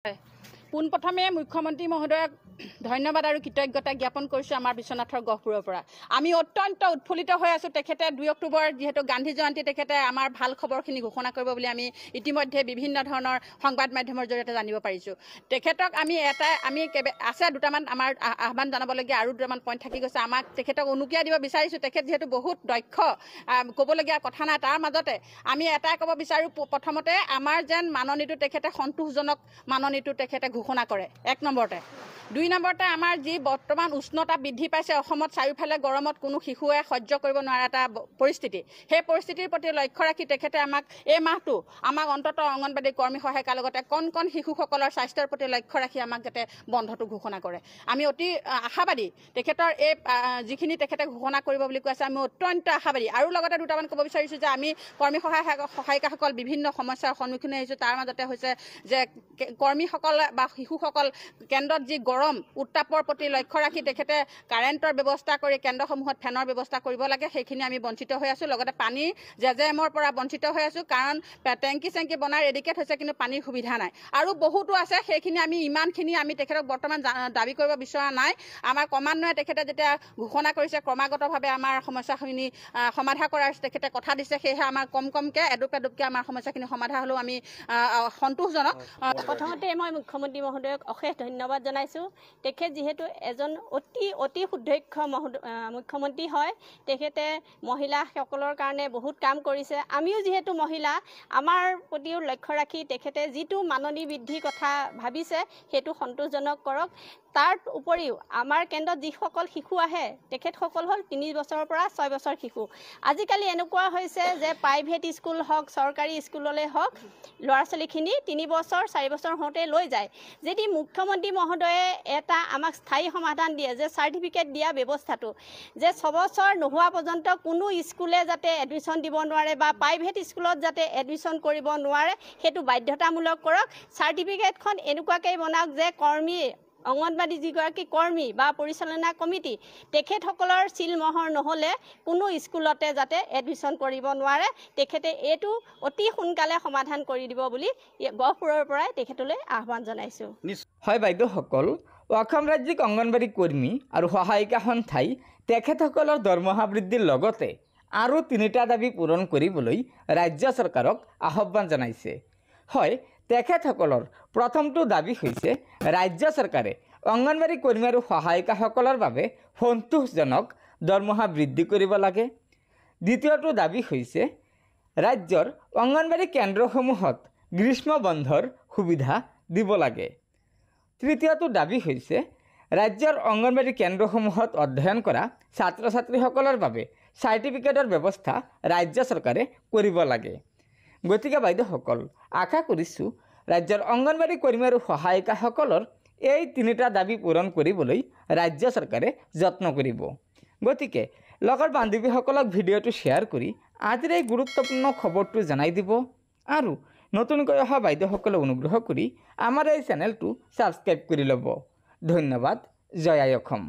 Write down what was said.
পোনপ্ৰথমে মুখ্যমন্ত্ৰী মহোদয়ক ধন্যবাদ আৰু কৃতজ্ঞতা জ্ঞাপন কৰিছোঁ আমাৰ বিশ্বনাথৰ গহপুৰৰ পৰা। আমি অত্যন্ত উৎফুল্লিত হৈ আছোঁ। তেখেতে 2 অক্টোবৰ যিহেতু গান্ধী জয়ন্তী, তেখেতে আমাৰ ভাল খবৰখিনি ঘোষণা কৰিব বুলি আমি ইতিমধ্যে বিভিন্ন ধৰণৰ সংবাদ মাধ্যমৰ জৰিয়তে জানিব পাৰিছোঁ। তেখেতক আমি আছে দুটামান আমাৰ আহ্বান জনাবলগীয়া আৰু দুটামান পইণ্ট থাকি গৈছে। আমাক তেখেতক অনুজ্ঞা দিব বিচাৰিছোঁ। তেখেত যিহেতু বহুত দক্ষ, ক'বলগীয়া কথা নাই। তাৰ মাজতে আমি এটাই ক'ব বিচাৰোঁ, প্ৰথমতে আমাৰ যেন মাননীটো তেখেতে সন্তোষজনক মাননীটো তেখেতে ঘোষণা কৰে 1 নম্বৰতে। 2 নম্বৰতে আমাৰ যি বৰ্তমান উষ্ণতা বৃদ্ধি পাইছে অসমত, চাৰিওফালে গৰমত কোনো শিশুৱে সহ্য কৰিব নোৱাৰা এটা পৰিস্থিতি, সেই পৰিস্থিতিৰ প্ৰতি লক্ষ্য ৰাখি তেখেতে আমাক এই মাহটো অন্ততঃ অংগনবাড়ী কৰ্মী সহায়িকাৰ লগতে কণ শিশুসকলৰ স্বাস্থ্যৰ প্ৰতি লক্ষ্য ৰাখি আমাক যাতে বন্ধটো ঘোষণা কৰে। আমি অতি আশাবাদী তেখেতৰ এই যিখিনি তেখেতে ঘোষণা কৰিব বুলি কৈছে, আমি অত্যন্ত আশাবাদী। আৰু লগতে দুটামান ক'ব বিচাৰিছোঁ যে আমি কৰ্মী সহায়িকাসকল বিভিন্ন সমস্যাৰ সন্মুখীন হৈছোঁ। তাৰ মাজতে হৈছে যে কৰ্মীসকল বা শিশুসকল কেন্দ্ৰত যি গৰম উত্তাপৰ প্ৰতি লক্ষ্য ৰাখি তেখেতে কাৰেণ্টৰ ব্যৱস্থা কৰি কেন্দ্ৰসমূহত ফেনৰ ব্যৱস্থা কৰিব লাগে, সেইখিনি আমি বঞ্চিত হৈ আছোঁ। লগতে পানীৰ জেজেমৰ পৰা বঞ্চিত হৈ আছোঁ, কাৰণ টেংকি বনাই ৰেডিকেট হৈছে, কিন্তু পানীৰ সুবিধা নাই। আৰু বহুতো আছে, সেইখিনি ইমানখিনি আমি তেখেতক বৰ্তমান দাবী কৰিব বিচৰা নাই। আমাৰ ক্ৰমান্বয়ে তেখেতে যেতিয়া ঘোষণা কৰিছে, ক্ৰমাগতভাৱে আমাৰ সমস্যাখিনি সমাধা কৰাৰ তেখেতে কথা দিছে, সেয়েহে আমাৰ কমকৈ এডুপকে আমাৰ সমস্যাখিনি সমাধা হ'লেও আমি সন্তোষজনক। প্ৰথমতে মই মুখ্যমন্ত্ৰী মহোদয়ক অশেষ ধন্যবাদ জনাইছোঁ। তেখেত যিহেতু এজন অতি সুদক্ষ মুখ্যমন্ত্ৰী হয়, তেখেতে মহিলাসকলৰ কাৰণে বহুত কাম কৰিছে। আমিও যিহেতু মহিলা, আমাৰ প্ৰতিও লক্ষ্য ৰাখি তেখেতে যিটো মাননী বৃদ্ধিৰ কথা ভাবিছে সেইটো সন্তোষজনক কৰক। তাৰ উপৰিও আমাৰ কেন্দ্ৰত যিসকল শিশু আহে, তেখেতসকল হ'ল 3 বছৰৰ পৰা 6 বছৰ শিশু। আজিকালি এনেকুৱা হৈছে যে প্ৰাইভেট স্কুল হওক, চৰকাৰী স্কুললৈ হওক, ল'ৰা ছোৱালীখিনি 3 বছৰ 4 বছৰ হওঁতে লৈ যায়। যদি মুখ্যমন্ত্ৰী মহোদয়ে এটা আমাক স্থায়ী সমাধান দিয়ে যে চাৰ্টিফিকেট দিয়া ব্যৱস্থাটো, যে 6 বছৰ নোহোৱা পৰ্যন্ত কোনো স্কুলে যাতে এডমিশ্যন দিব নোৱাৰে বা প্ৰাইভেট স্কুলত যাতে এডমিশ্যন কৰিব নোৱাৰে, সেইটো বাধ্যতামূলক কৰক। চাৰ্টিফিকেটখন এনেকুৱাকৈ বনাওক যে অংগনবাড়ী যিগৰাকী কৰ্মী বা পৰিচালনা কমিটি, তেখেতসকলৰ চিলমোহৰ নহ'লে কোনো স্কুলতে যাতে এডমিশ্যন কৰিব নোৱাৰে। তেখেতে এইটো অতি সোনকালে সমাধান কৰি দিব বুলি গহপুৰৰ পৰাই তেখেতলৈ আহ্বান জনাইছোঁ। হয় বাইদেউসকল, অসম ৰাজ্যিক অংগনবাড়ী কৰ্মী আৰু সহায়িকা সন্থাই তেখেতসকলৰ দৰমহা বৃদ্ধিৰ লগতে আৰু 3টা দাবী পূৰণ কৰিবলৈ ৰাজ্য চৰকাৰক আহ্বান জনাইছে। হয়, তেখেতসকলৰ প্ৰথমটো দাবী হৈছে ৰাজ্য চৰকাৰে অংগনবাড়ী কৰ্মী আৰু সহায়িকাসকলৰ বাবে সন্তোষজনক দৰমহা বৃদ্ধি কৰিব লাগে। দ্বিতীয়টো দাবী হৈছে ৰাজ্যৰ অংগনবাড়ী কেন্দ্ৰসমূহত গ্ৰীষ্ম বন্ধৰ সুবিধা দিব লাগে। তৃতীয়টো দাবী হৈছে ৰাজ্যৰ অংগনবাড়ী কেন্দ্ৰসমূহত অধ্যয়ন কৰা ছাত্ৰ ছাত্ৰীসকলৰ বাবে চাৰ্টিফিকেটৰ ব্যৱস্থা ৰাজ্য চৰকাৰে কৰিব লাগে। গতিকে বাইদেউসকল, আশা কৰিছোঁ ৰাজ্যৰ অংগনবাড়ী কৰ্মী আৰু সহায়িকাসকলৰ এই 3টা দাবী পূৰণ কৰিবলৈ ৰাজ্য চৰকাৰে যত্ন কৰিব। গতিকে লগৰ বান্ধৱীসকলক ভিডিঅ'টো শ্বেয়াৰ কৰি আজিৰ এই গুৰুত্বপূৰ্ণ খবৰটো জনাই দিব। আৰু নতুনকৈ অহা বাইদেউসকলে অনুগ্ৰহ কৰি আমাৰ এই চেনেলটো ছাবস্ক্ৰাইব কৰি ল'ব। ধন্যবাদ। জয় আই অসম।